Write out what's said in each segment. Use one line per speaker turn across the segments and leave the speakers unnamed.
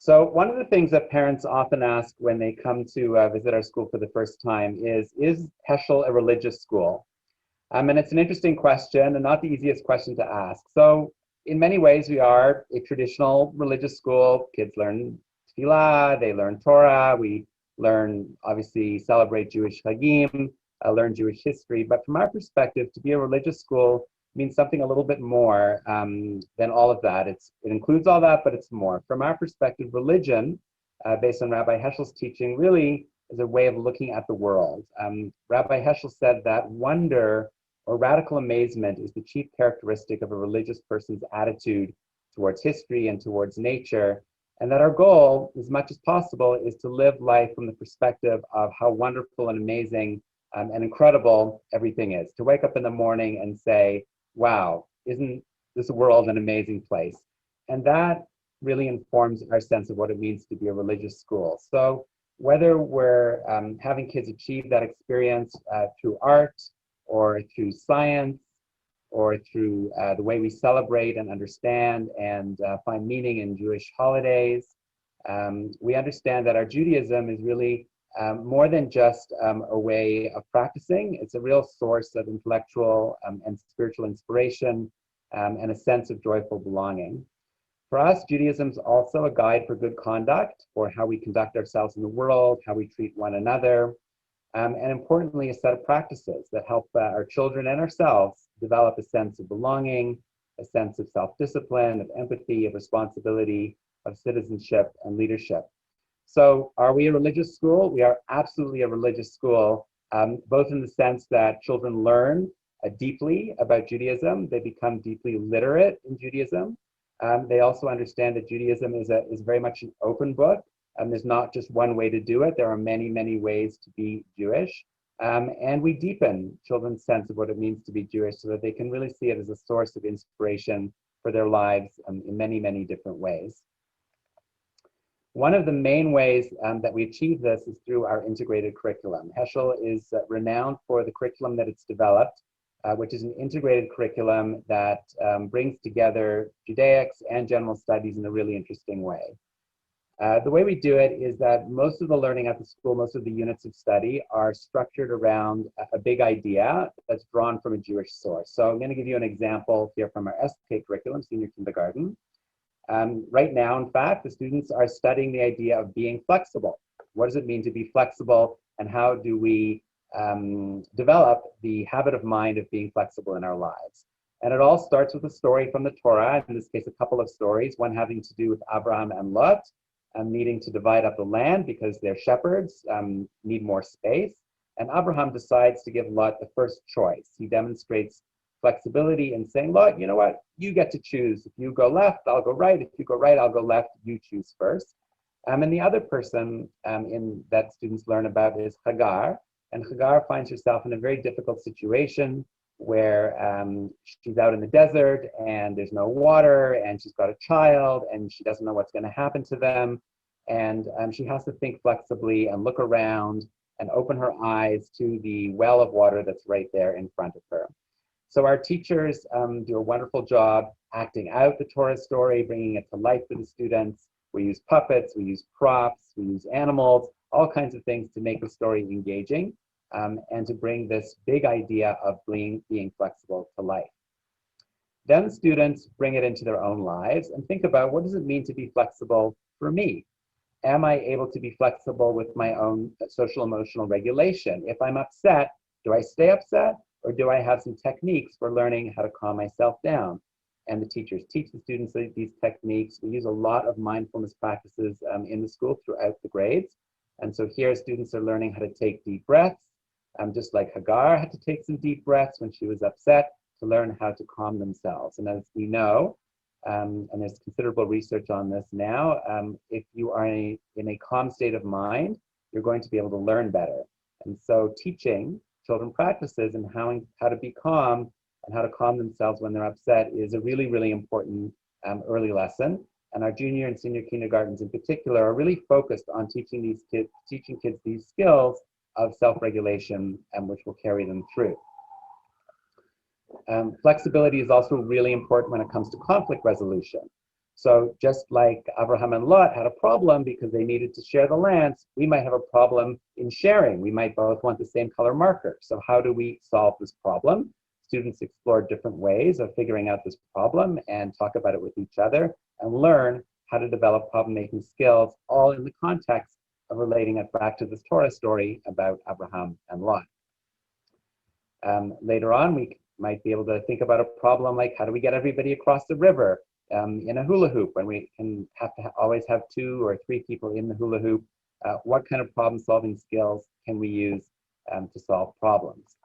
So one of the things that parents often ask when they come to visit our school for the first time is Heschel a religious school? And it's an interesting question and not the easiest question to ask. So in many ways, we are a traditional religious school. Kids learn tefillah, they learn Torah, we learn, obviously, celebrate Jewish Hagim, learn Jewish history. But from our perspective, to be a religious school means something a little bit more than all of that. It includes all that, but it's more. From our perspective, religion, based on Rabbi Heschel's teaching, really is a way of looking at the world. Rabbi Heschel said that wonder or radical amazement is the chief characteristic of a religious person's attitude towards history and towards nature, and that our goal, as much as possible, is to live life from the perspective of how wonderful and amazing and incredible everything is. To wake up in the morning and say, wow, isn't this world an amazing place? And that really informs our sense of what it means to be a religious school. So whether we're having kids achieve that experience through art, or through science, or through the way we celebrate and understand and find meaning in Jewish holidays. We understand that our Judaism is really more than just a way of practicing. It's a real source of intellectual and spiritual inspiration and a sense of joyful belonging. For us, Judaism is also a guide for good conduct, for how we conduct ourselves in the world, how we treat one another, and importantly, a set of practices that help our children and ourselves develop a sense of belonging, a sense of self-discipline, of empathy, of responsibility, of citizenship and leadership. So are we a religious school? We are absolutely a religious school, both in the sense that children learn deeply about Judaism. They become deeply literate in Judaism. They also understand that Judaism is very much an open book. There's not just one way to do it. There are many, many ways to be Jewish. And we deepen children's sense of what it means to be Jewish so that they can really see it as a source of inspiration for their lives in many, many different ways. One of the main ways that we achieve this is through our integrated curriculum. Heschel is renowned for the curriculum that it's developed, which is an integrated curriculum that brings together Judaics and general studies in a really interesting way. The way we do it is that most of the learning at the school, most of the units of study are structured around a big idea that's drawn from a Jewish source. So I'm going to give you an example here from our SK curriculum, senior kindergarten. Right now, in fact, the students are studying the idea of being flexible. What does it mean to be flexible, and how do we develop the habit of mind of being flexible in our lives? And it all starts with a story from the Torah, in this case, a couple of stories, one having to do with Abraham and Lot, needing to divide up the land because their shepherds need more space. And Abraham decides to give Lot the first choice. He demonstrates flexibility in saying, Lot, you know what? You get to choose. If you go left, I'll go right. If you go right, I'll go left. You choose first. And the other person that students learn about is Hagar. And Hagar finds herself in a very difficult situation where she's out in the desert and there's no water and she's got a child and she doesn't know what's going to happen to them. And she has to think flexibly and look around and open her eyes to the well of water that's right there in front of her. So our teachers do a wonderful job acting out the Torah story, bringing it to life for the students. We use puppets, we use props, we use animals, all kinds of things to make the story engaging. And to bring this big idea of being flexible to life. Then students bring it into their own lives and think about, what does it mean to be flexible for me? Am I able to be flexible with my own social emotional regulation? If I'm upset, do I stay upset, or do I have some techniques for learning how to calm myself down? And the teachers teach the students these techniques. We use a lot of mindfulness practices in the school throughout the grades. And so here students are learning how to take deep breaths, just like Hagar had to take some deep breaths when she was upset, to learn how to calm themselves. And as we know, and there's considerable research on this now, if you are in a calm state of mind, you're going to be able to learn better. And so teaching children practices and how to be calm and how to calm themselves when they're upset is a really, really important early lesson. And our junior and senior kindergartens in particular are really focused on teaching kids these skills of self-regulation, which will carry them through. Flexibility is also really important when it comes to conflict resolution. So just like Abraham and Lot had a problem because they needed to share the lands, we might have a problem in sharing. We might both want the same color marker. So how do we solve this problem? Students explore different ways of figuring out this problem and talk about it with each other and learn how to develop problem-making skills, all in the context of relating it back to this Torah story about Abraham and Lot. Later on, we might be able to think about a problem like, how do we get everybody across the river in a hula hoop when we can have to always have 2 or 3 people in the hula hoop? What kind of problem-solving skills can we use to solve problems?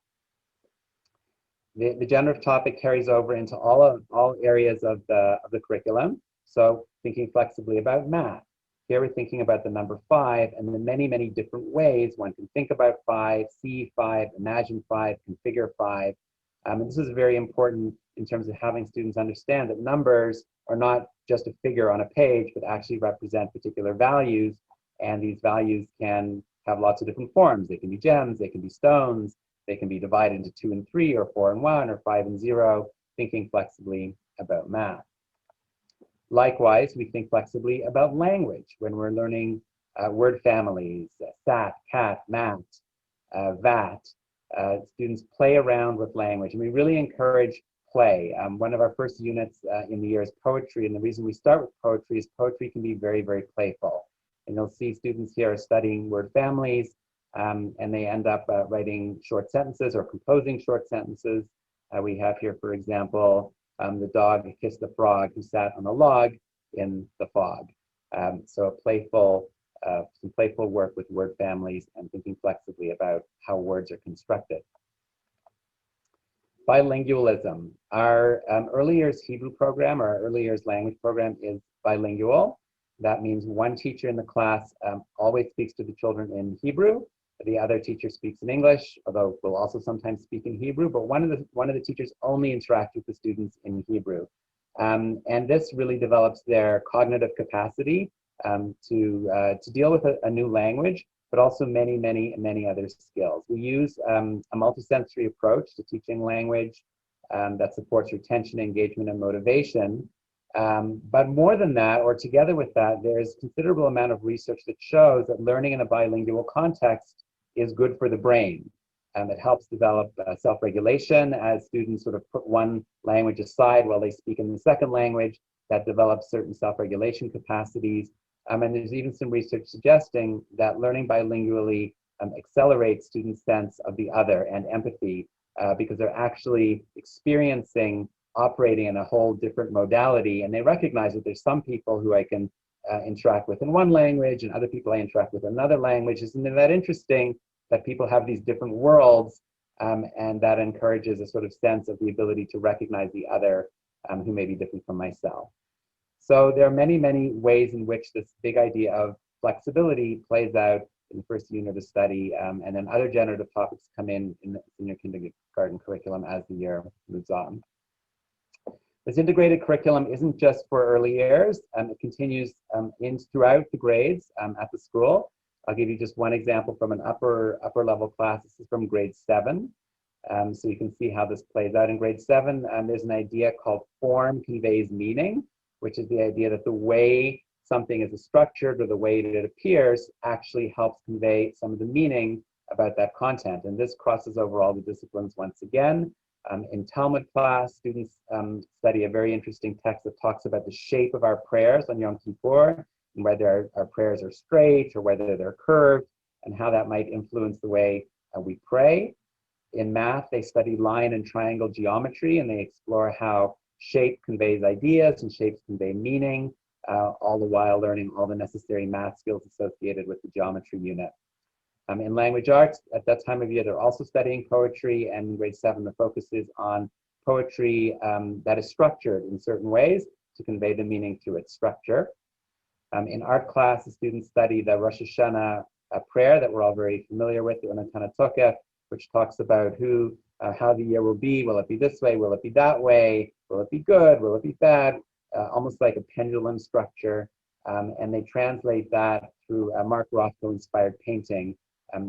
The generative topic carries over into all areas of the curriculum. So thinking flexibly about math. Here we're thinking about the number 5 and the many, many different ways one can think about 5, see 5, imagine 5, configure 5. And this is very important in terms of having students understand that numbers are not just a figure on a page, but actually represent particular values. And these values can have lots of different forms. They can be gems, they can be stones, they can be divided into 2 and 3, or 4 and 1, or 5 and 0, thinking flexibly about math. Likewise, we think flexibly about language when we're learning word families, sat, cat, mat, vat. Students play around with language, and we really encourage play. One of our first units in the year is poetry, and the reason we start with poetry is poetry can be very, very playful. And you'll see students here are studying word families, and they end up writing short sentences or composing short sentences. We have here, for example, the dog kissed the frog who sat on a log in the fog. So some playful work with word families and thinking flexibly about how words are constructed. Bilingualism. Our early years Hebrew program, or our early years language program, is bilingual. That means one teacher in the class always speaks to the children in Hebrew. The other teacher speaks in English, although we'll also sometimes speak in Hebrew, but one of the teachers only interacts with the students in Hebrew. And this really develops their cognitive capacity to deal with a new language, but also many, many, many other skills. We use a multisensory approach to teaching language that supports retention, engagement, and motivation. But more than that, or together with that, there's considerable amount of research that shows that learning in a bilingual context is good for the brain. It helps develop self-regulation as students sort of put one language aside while they speak in the second language. That develops certain self-regulation capacities. And there's even some research suggesting that learning bilingually accelerates students' sense of the other and empathy because they're actually experiencing operating in a whole different modality, and they recognize that there's some people who I can interact with in one language and other people I interact with in another language. Isn't that interesting that people have these different worlds, and that encourages a sort of sense of the ability to recognize the other who may be different from myself. So there are many, many ways in which this big idea of flexibility plays out in the first unit of study, and then other generative topics come in the senior kindergarten curriculum as the year moves on. This integrated curriculum isn't just for early years, it continues throughout the grades at the school. I'll give you just one example from an upper level class. This is from grade 7. So you can see how this plays out in grade 7. There's an idea called form conveys meaning, which is the idea that the way something is structured or the way that it appears actually helps convey some of the meaning about that content. And this crosses over all the disciplines once again. In Talmud class, students study a very interesting text that talks about the shape of our prayers on Yom Kippur, and whether our prayers are straight or whether they're curved, and how that might influence the way we pray. In math, they study line and triangle geometry, and they explore how shape conveys ideas and shapes convey meaning, all the while learning all the necessary math skills associated with the geometry unit. In language arts, at that time of year, they're also studying poetry, and in grade 7, the focus is on poetry that is structured in certain ways to convey the meaning through its structure. In art class, the students study the Rosh Hashanah prayer that we're all very familiar with, the Onatana Tokef, which talks about how the year will be. Will it be this way? Will it be that way? Will it be good? Will it be bad? Almost like a pendulum structure. And they translate that through a Mark Rothko-inspired painting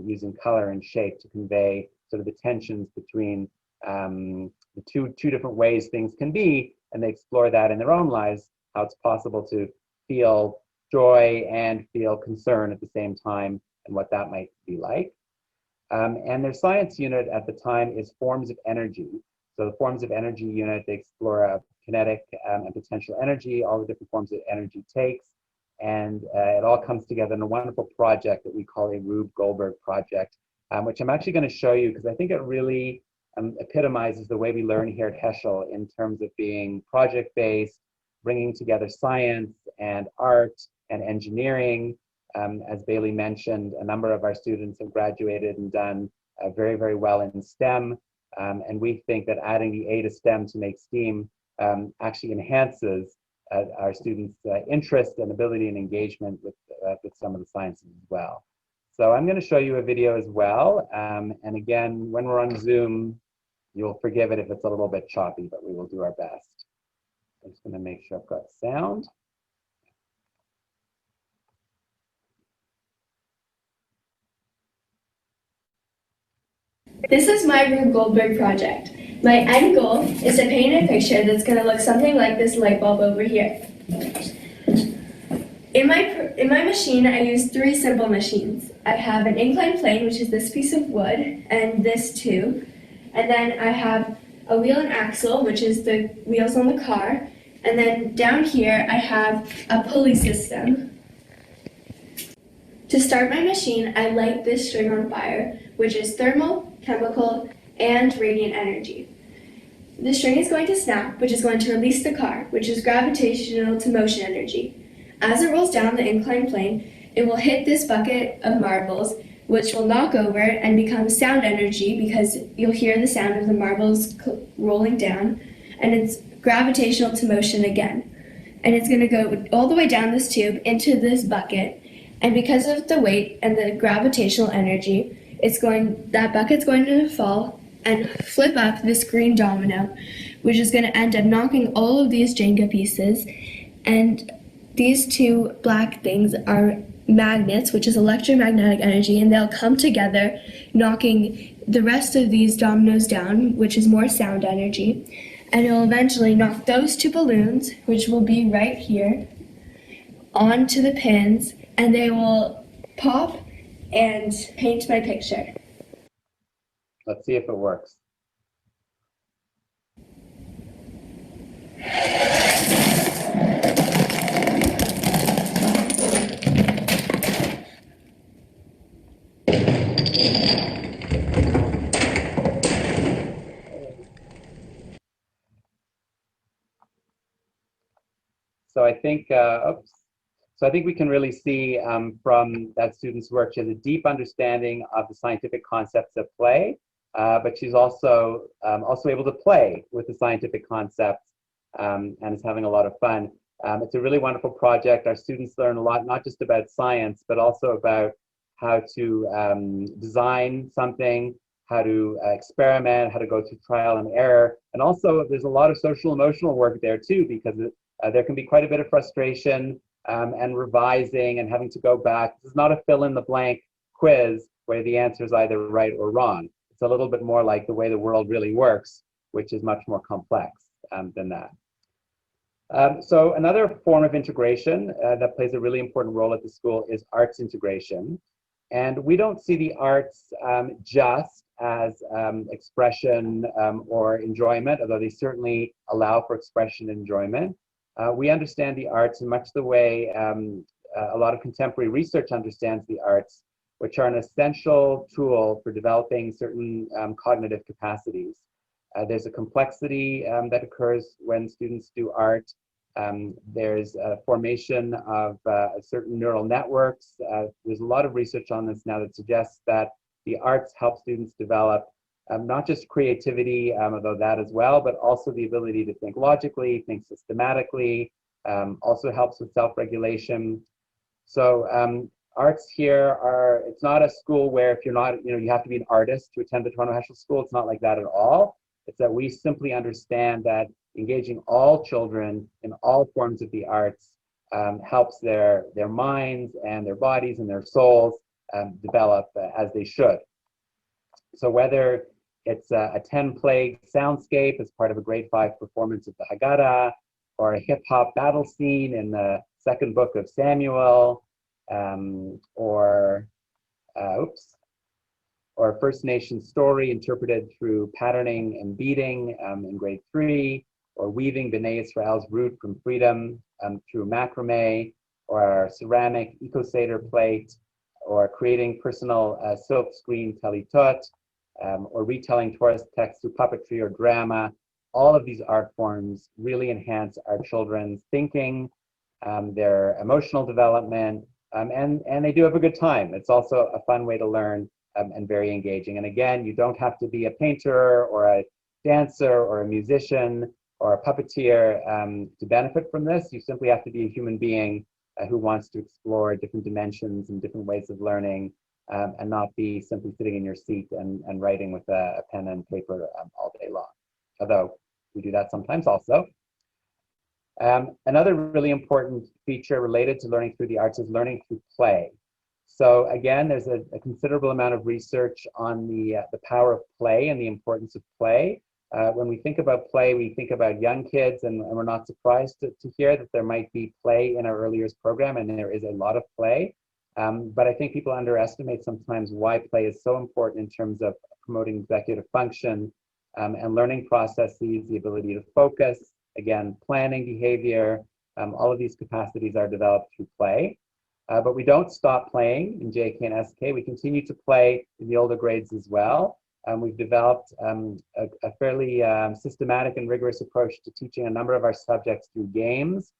using color and shape to convey sort of the tensions between the two different ways things can be, and they explore that in their own lives how it's possible to feel joy and feel concern at the same time, and what that might be like. And their science unit at the time is forms of energy. So the forms of energy unit, they explore kinetic and potential energy, all the different forms that energy takes. And it all comes together in a wonderful project that we call a Rube Goldberg project, which I'm actually going to show you because I think it really epitomizes the way we learn here at Heschel in terms of being project-based, bringing together science and art and engineering. As Bailey mentioned, a number of our students have graduated and done very, very well in STEM. And we think that adding the A to STEM to make STEAM actually enhances our students' interest and ability and engagement with some of the sciences as well. So I'm going to show you a video as well. And again, when we're on Zoom, you'll forgive it if it's a little bit choppy, but we will do our best. I'm just going to make sure I've got sound.
This is my Rube Goldberg project. My end goal is to paint a picture that's going to look something like this light bulb over here. In my machine, I use 3 simple machines. I have an inclined plane, which is this piece of wood, and this too. And then I have a wheel and axle, which is the wheels on the car. And then down here, I have a pulley system. To start my machine, I light this string on fire, which is thermal, chemical, and radiant energy. The string is going to snap, which is going to release the car, which is gravitational to motion energy. As it rolls down the inclined plane, it will hit this bucket of marbles, which will knock over and become sound energy because you'll hear the sound of the marbles rolling down, and it's gravitational to motion again. And it's going to go all the way down this tube into this bucket, and because of the weight and the gravitational energy, that bucket's going to fall and flip up this green domino, which is going to end up knocking all of these Jenga pieces. And these 2 black things are magnets, which is electromagnetic energy, and they'll come together, knocking the rest of these dominoes down, which is more sound energy. And it'll eventually knock those 2 balloons, which will be right here, onto the pins, and they will pop and paint my picture.
Let's see if it works. So I think, So I think we can really see from that student's work, she has a deep understanding of the scientific concepts at play, but she's also able to play with the scientific concepts and is having a lot of fun. It's a really wonderful project. Our students learn a lot, not just about science, but also about how to design something, how to experiment, how to go through trial and error. And also there's a lot of social emotional work there too, because there can be quite a bit of frustration and revising and having to go back. This is not a fill-in-the-blank quiz where the answer is either right or wrong. It's a little bit more like the way the world really works, which is much more complex than that. So another form of integration that plays a really important role at the school is arts integration. And we don't see the arts just as expression or enjoyment, although they certainly allow for expression and enjoyment. We understand the arts in much the way a lot of contemporary research understands the arts, which are an essential tool for developing certain cognitive capacities. There's a complexity that occurs when students do art. There's a formation of certain neural networks. There's a lot of research on this now that suggests that the arts help students develop not just creativity, although that as well, but also the ability to think logically, think systematically, also helps with self-regulation. So arts here are, it's not a school where if you're not, you have to be an artist to attend the Toronto Heschel School. It's not like that at all. It's that we simply understand that engaging all children in all forms of the arts helps their minds and their bodies and their souls develop as they should. So whether it's a 10-play soundscape as part of a grade 5 performance of the Haggadah, or a hip hop battle scene in the second book of Samuel, or or a First Nation story interpreted through patterning and beading in grade 3, or weaving B'nai Israel's root from freedom through macrame, or ceramic eco-seder plate, or creating personal silk screen talitot, or retelling Torah text through puppetry or drama. All of these art forms really enhance our children's thinking, their emotional development, and they do have a good time. It's also a fun way to learn and very engaging. And again, you don't have to be a painter or a dancer or a musician or a puppeteer to benefit from this. You simply have to be a human being who wants to explore different dimensions and different ways of learning, and not be simply sitting in your seat and writing with a pen and paper all day long. Although we do that sometimes also. Another really important feature related to learning through the arts is learning through play. So again, there's a considerable amount of research on the power of play and the importance of play. When we think about play, we think about young kids, and we're not surprised to hear that there might be play in our early years program, and there is a lot of play. But I think people underestimate sometimes why play is so important in terms of promoting executive function and learning processes, the ability to focus, again, planning behavior. All of these capacities are developed through play. But we don't stop playing in JK and SK. We continue to play in the older grades as well. We've developed a fairly systematic and rigorous approach to teaching a number of our subjects through games.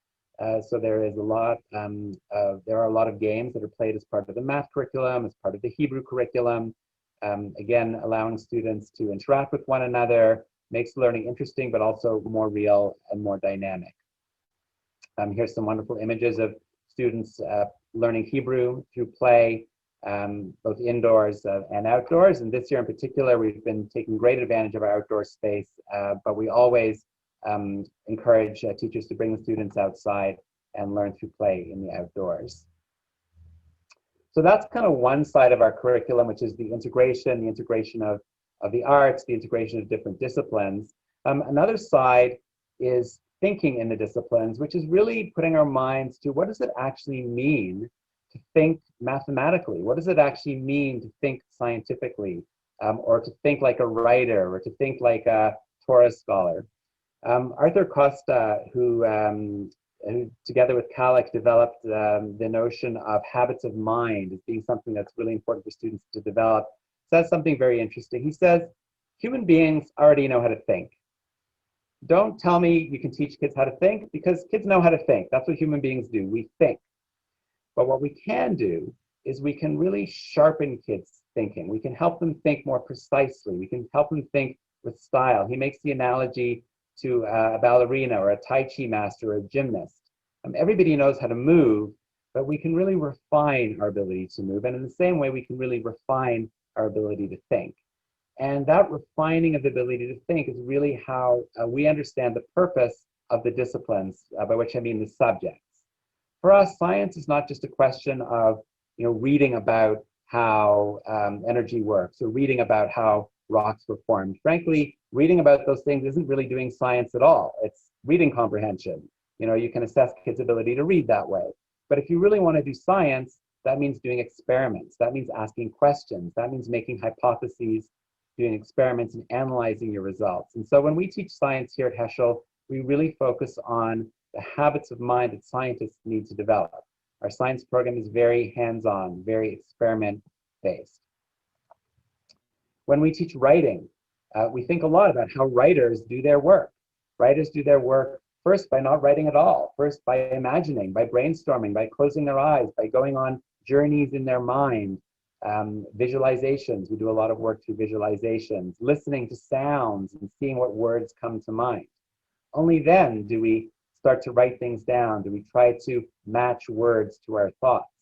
So there is a lot. There are a lot of games that are played as part of the math curriculum, as part of the Hebrew curriculum. Again, allowing students to interact with one another makes learning interesting, but also more real and more dynamic. Here's some wonderful images of students learning Hebrew through play, both indoors and outdoors. And this year in particular, we've been taking great advantage of our outdoor space, but we always encourage teachers to bring the students outside and learn through play in the outdoors. So that's kind of one side of our curriculum, which is the integration of the arts, the integration of different disciplines. Another side is thinking in the disciplines, which is really putting our minds to what does it actually mean to think mathematically? What does it actually mean to think scientifically, or to think like a writer, or to think like a Torah scholar? Arthur Costa, who together with Kalec developed the notion of habits of mind as being something that's really important for students to develop, says something very interesting. He says, human beings already know how to think. Don't tell me you can teach kids how to think, because kids know how to think. That's what human beings do. We think. But what we can do is we can really sharpen kids' thinking. We can help them think more precisely. We can help them think with style. He makes the analogy to a ballerina or a Tai Chi master or a gymnast. Everybody knows how to move, but we can really refine our ability to move. And in the same way, we can really refine our ability to think. And that refining of the ability to think is really how we understand the purpose of the disciplines, by which I mean the subjects. For us, science is not just a question of reading about how energy works or reading about how rocks were formed. Frankly, reading about those things isn't really doing science at all. It's reading comprehension. You can assess kids' ability to read that way. But if you really want to do science, that means doing experiments. That means asking questions. That means making hypotheses, doing experiments, and analyzing your results. And so when we teach science here at Heschel, we really focus on the habits of mind that scientists need to develop. Our science program is very hands-on, very experiment-based. When we teach writing, we think a lot about how writers do their work. Writers do their work first by not writing at all, first by imagining, by brainstorming, by closing their eyes, by going on journeys in their mind, visualizations. We do a lot of work through visualizations, listening to sounds and seeing what words come to mind. Only then do we start to write things down, do we try to match words to our thoughts.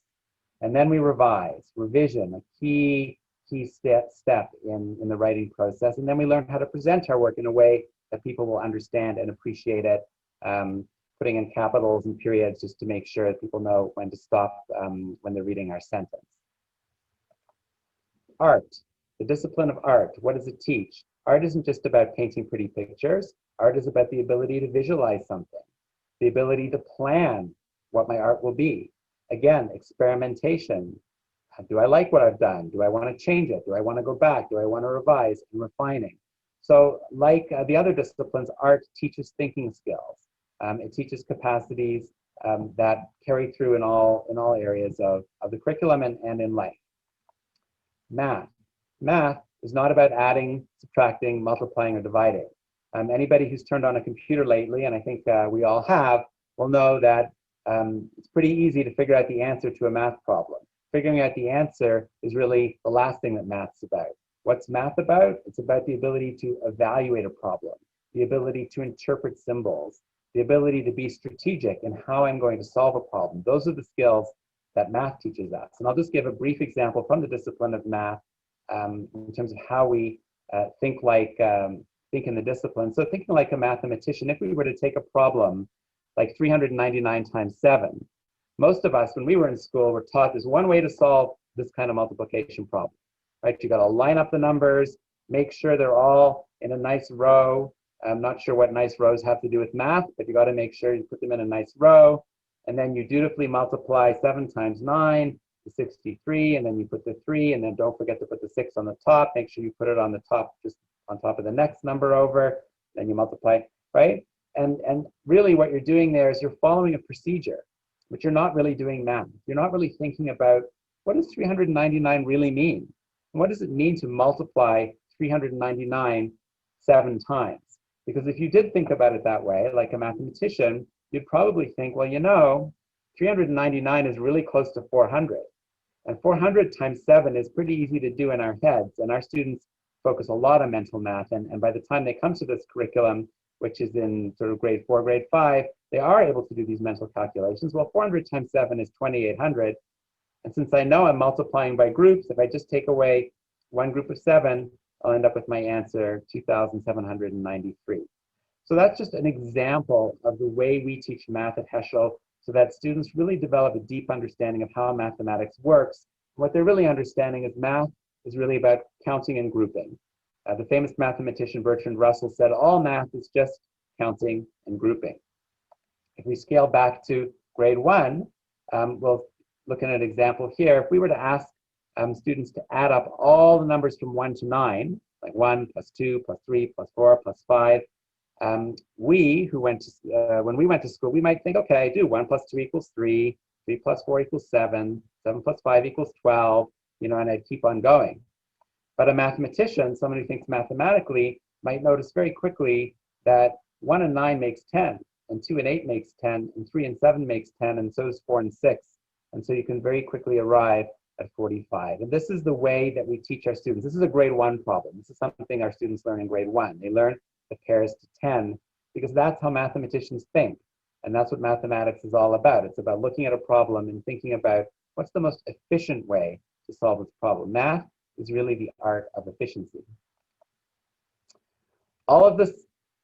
And then we revise, revision, a key step in the writing process. And then we learn how to present our work in a way that people will understand and appreciate it, putting in capitals and periods just to make sure that people know when to stop when they're reading our sentence. Art, the discipline of art, what does it teach? Art isn't just about painting pretty pictures. Art is about the ability to visualize something. the ability to plan what my art will be. Again, experimentation. Do I like what I've done? Do I want to change it? Do I want to go back? Do I want to revise and refining? So like the other disciplines, art teaches thinking skills. It teaches capacities that carry through in all areas of the curriculum and in life. Math. Math is not about adding, subtracting, multiplying, or dividing. Anybody who's turned on a computer lately, and I think we all have, will know that it's pretty easy to figure out the answer to a math problem. Figuring out the answer is really the last thing that math's about. What's math about? It's about the ability to evaluate a problem, the ability to interpret symbols, the ability to be strategic in how I'm going to solve a problem. Those are the skills that math teaches us. And I'll just give a brief example from the discipline of math in terms of how we think in the discipline. So thinking like a mathematician, if we were to take a problem like 399 times 7, most of us, when we were in school, were taught there's one way to solve this kind of multiplication problem, right? You got to line up the numbers, make sure they're all in a nice row. I'm not sure what nice rows have to do with math, but you got to make sure you put them in a nice row. And then you dutifully multiply 7 times 9 to 63, and then you put the 3, and then don't forget to put the 6 on the top. Make sure you put it on the top, just on top of the next number over. Then you multiply, right? And really what you're doing there is you're following a procedure, but you're not really doing math. You're not really thinking about what does 399 really mean? And what does it mean to multiply 399 7 times? Because if you did think about it that way, like a mathematician, you'd probably think, well, 399 is really close to 400. And 400 times 7 is pretty easy to do in our heads. And our students focus a lot on mental math. And by the time they come to this curriculum, which is in sort of grade 4, grade 5, they are able to do these mental calculations. Well, 400 times 7 is 2,800. And since I know I'm multiplying by groups, if I just take away one group of 7, I'll end up with my answer, 2,793. So that's just an example of the way we teach math at Heschel, so that students really develop a deep understanding of how mathematics works. What they're really understanding is math is really about counting and grouping. The famous mathematician Bertrand Russell said, all math is just counting and grouping. If we scale back to grade 1, we'll look at an example here. If we were to ask students to add up all the numbers from 1 to 9, like 1 plus 2 plus 3 plus 4 plus 5, when we went to school, we might think, okay, 1 plus 2 equals 3, 3 plus 4 equals 7, 7 plus 5 equals 12, and I'd keep on going. But a mathematician, someone who thinks mathematically, might notice very quickly that 1 and 9 makes 10, and 2 and 8 makes 10, and 3 and 7 makes 10, and so does 4 and 6. And so you can very quickly arrive at 45. And this is the way that we teach our students. This is a grade 1 problem. This is something our students learn in grade 1. They learn the pairs to 10 because that's how mathematicians think. And that's what mathematics is all about. It's about looking at a problem and thinking about what's the most efficient way to solve this problem. Math is really the art of efficiency. All of this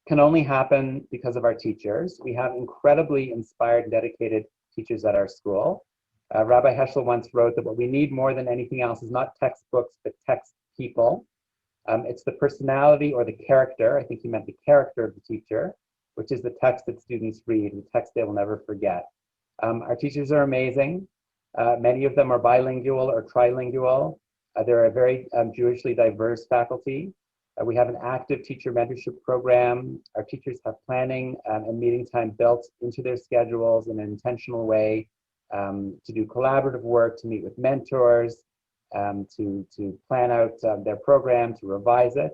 can only happen because of our teachers. We have incredibly inspired and dedicated teachers at our school. Rabbi Heschel once wrote that what we need more than anything else is not textbooks, but text people. It's the personality or the character, I think he meant the character of the teacher, which is the text that students read, the text they will never forget. Our teachers are amazing. Many of them are bilingual or trilingual. They're a very Jewishly diverse faculty. We have an active teacher mentorship program. Our teachers have planning and meeting time built into their schedules in an intentional way to do collaborative work, to meet with mentors, to plan out their program, to revise it.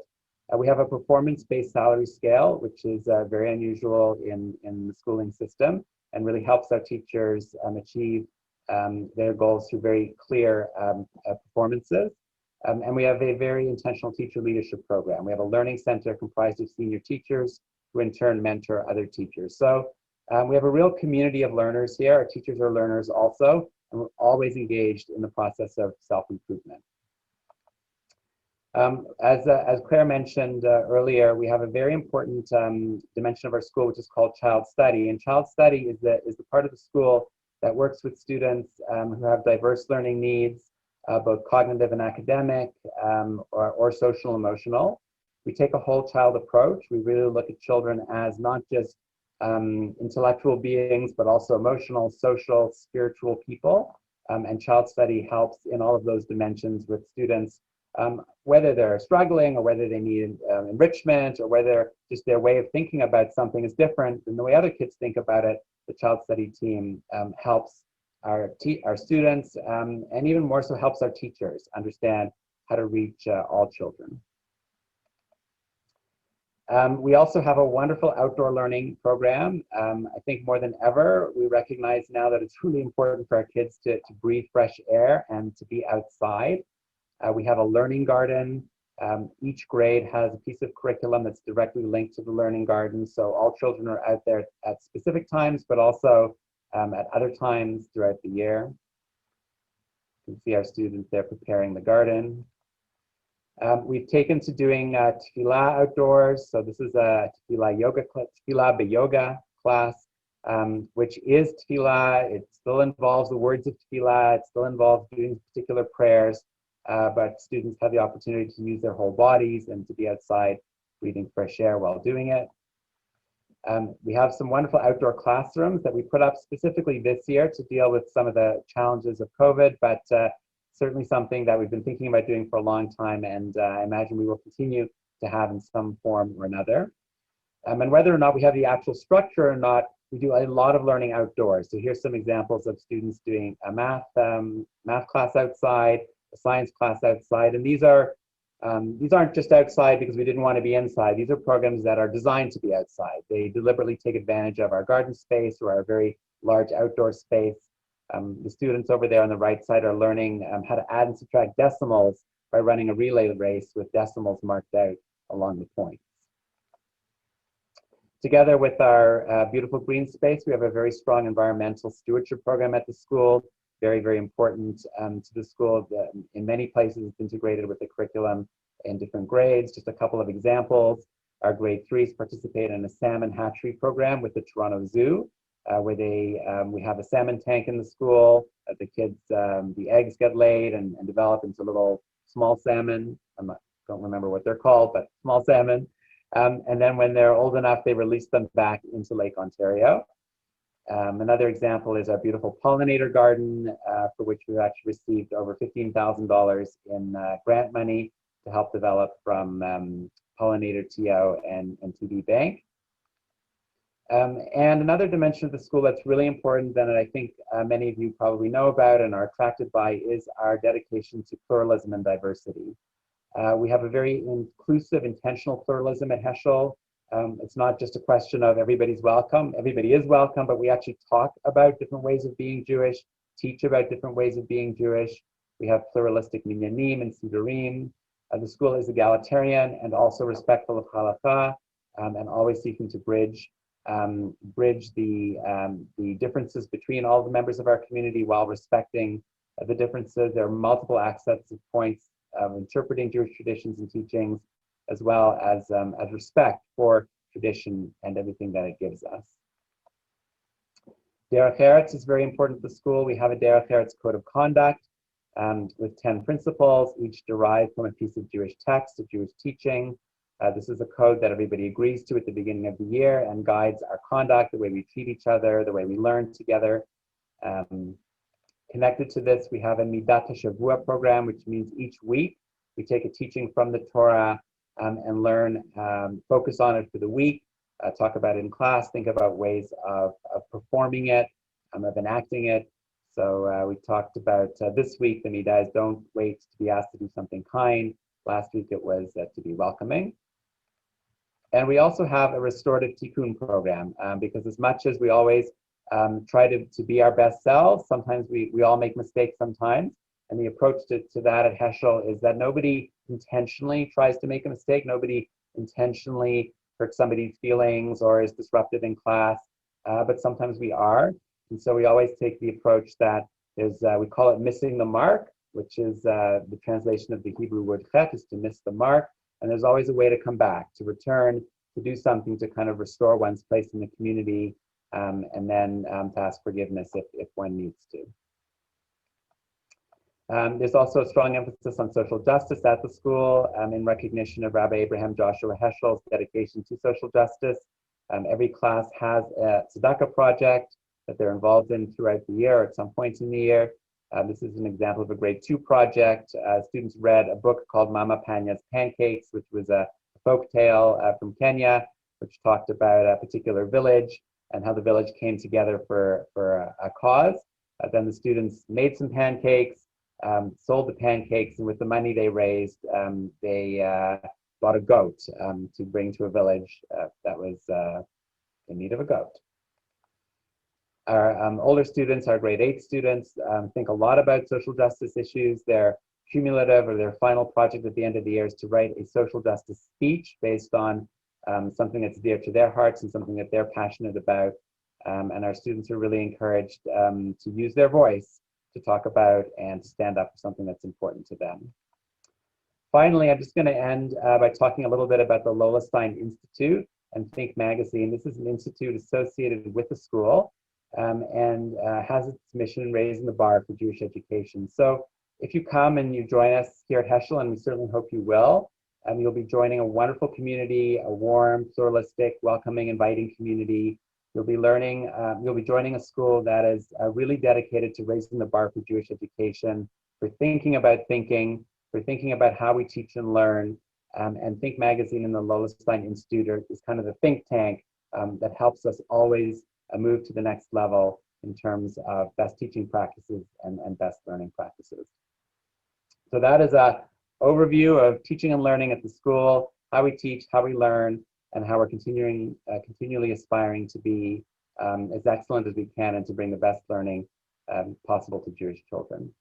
We have a performance-based salary scale, which is very unusual in the schooling system and really helps our teachers achieve their goals through very clear performances. And we have a very intentional teacher leadership program. We have a learning center comprised of senior teachers who in turn mentor other teachers. So we have a real community of learners here. Our teachers are learners also, and we're always engaged in the process of self-improvement. As Claire mentioned earlier, we have a very important dimension of our school, which is called child study. And child study is the part of the school that works with students who have diverse learning needs, both cognitive and academic, or social emotional. We take a whole child approach. We really look at children as not just intellectual beings, but also emotional, social, spiritual people. And child study helps in all of those dimensions with students, whether they're struggling or whether they need enrichment or whether just their way of thinking about something is different than the way other kids think about it. The child study team helps our students and even more so helps our teachers understand how to reach all children. We also have a wonderful outdoor learning program. I think more than ever, we recognize now that it's really important for our kids to breathe fresh air and to be outside. We have a learning garden. Each grade has a piece of curriculum that's directly linked to the learning garden. So all children are out there at specific times, but also at other times throughout the year. You can see our students there preparing the garden. We've taken to doing tefillah outdoors. So this is a tefillah beyoga class, which is tefillah. It still involves the words of tefillah. It still involves doing particular prayers, but students have the opportunity to use their whole bodies and to be outside breathing fresh air while doing it. We have some wonderful outdoor classrooms that we put up specifically this year to deal with some of the challenges of COVID, but certainly something that we've been thinking about doing for a long time, and I imagine we will continue to have in some form or another. And whether or not we have the actual structure or not, we do a lot of learning outdoors. So here's some examples of students doing a math class outside, a science class outside, and these aren't just outside because we didn't want to be inside. These are programs that are designed to be outside. They deliberately take advantage of our garden space or our very large outdoor space. The students over there on the right side are learning how to add and subtract decimals by running a relay race with decimals marked out along the points. Together with our beautiful green space, we have a very strong environmental stewardship program at the school. Very, very important to the school. In many places, it's integrated with the curriculum in different grades. Just a couple of examples. Our grade 3s participate in a salmon hatchery program with the Toronto Zoo, where we have a salmon tank in the school. The kids, the eggs get laid and develop into little small salmon. Don't remember what they're called, but small salmon. And then when they're old enough, they release them back into Lake Ontario. Another example is our beautiful pollinator garden, for which we've actually received over $15,000 in grant money to help develop from Pollinator TO and TD Bank. And another dimension of the school that's really important that I think many of you probably know about and are attracted by is our dedication to pluralism and diversity. We have a very inclusive, intentional pluralism at Heschel. It's not just a question of everybody's welcome. Everybody is welcome, but we actually talk about different ways of being Jewish, teach about different ways of being Jewish. We have pluralistic minyanim and sidurim. The school is egalitarian and also respectful of halakha, and always seeking to bridge the differences between all the members of our community while respecting the differences. There are multiple access points of interpreting Jewish traditions and teachings, as well as respect for tradition and everything that it gives us. Derech Eretz is very important to the school. We have a Derech Eretz code of conduct with 10 principles, each derived from a piece of Jewish text, of Jewish teaching. This is a code that everybody agrees to at the beginning of the year and guides our conduct, the way we treat each other, the way we learn together. Connected to this, we have a Midat HaShavua program, which means each week we take a teaching from the Torah and learn, focus on it for the week, talk about it in class, think about ways of performing it, of enacting it. So we talked about this week, the Midah is don't wait to be asked to do something kind. Last week it was to be welcoming. And we also have a restorative tikkun program because as much as we always try to be our best selves, sometimes we all make mistakes sometimes. And the approach to that at Heschel is that nobody intentionally tries to make a mistake. Nobody intentionally hurts somebody's feelings or is disruptive in class, but sometimes we are. And so we always take the approach that is, we call it missing the mark, which is the translation of the Hebrew word chet, is to miss the mark. And there's always a way to come back, to return, to do something to kind of restore one's place in the community, and then to ask forgiveness if one needs to. There's also a strong emphasis on social justice at the school in recognition of Rabbi Abraham Joshua Heschel's dedication to social justice. Every class has a tzedakah project that they're involved in throughout the year or at some point in the year. This is an example of a grade 2 project. Students read a book called Mama Panya's Pancakes, which was a folk tale from Kenya, which talked about a particular village and how the village came together for a cause. Then the students made some pancakes, sold the pancakes, and with the money they raised, they bought a goat to bring to a village that was in need of a goat. Our older students, our grade 8 students, think a lot about social justice issues. Their cumulative or their final project at the end of the year is to write a social justice speech based on something that's dear to their hearts and something that they're passionate about. And our students are really encouraged to use their voice to talk about and to stand up for something that's important to them. Finally, I'm just going to end by talking a little bit about the Lola Stein Institute and Think Magazine. This is an institute associated with the school and has its mission raising the bar for Jewish education. So if you come and you join us here at Heschel, and we certainly hope you will, you'll be joining a wonderful community, a warm, pluralistic, welcoming, inviting community. You'll be learning, you'll be joining a school that is really dedicated to raising the bar for Jewish education, for thinking about thinking, for thinking about how we teach and learn. And Think Magazine and the Lola Stein Institute is kind of the think tank that helps us always move to the next level in terms of best teaching practices and best learning practices. So that is an overview of teaching and learning at the school, how we teach, how we learn, and how we're continually aspiring to be as excellent as we can and to bring the best learning possible to Jewish children.